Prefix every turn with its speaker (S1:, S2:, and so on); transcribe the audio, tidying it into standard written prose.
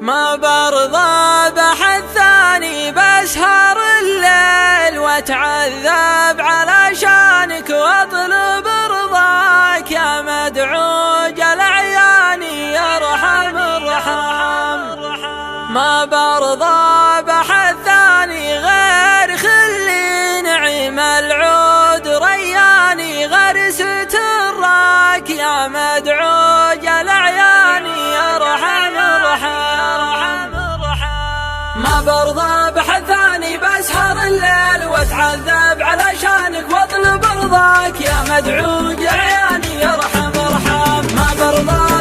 S1: ما برضى بحد ثاني بسهر الليل واتعذب علشانك واطلب رضاك يا مدعوج الاعيان يا ارحم الرحم. ما برضى بحد ثاني غير خلي نعيم العود رياني غرسة الراك يا مدعوج الاعيان يا ارحم الرحم. ما برضى بحد ثاني بسهر الليل واتعذب علشانك واطلب رضاك يا مدعوج اعياني يا ارحم الرحم. ما برضى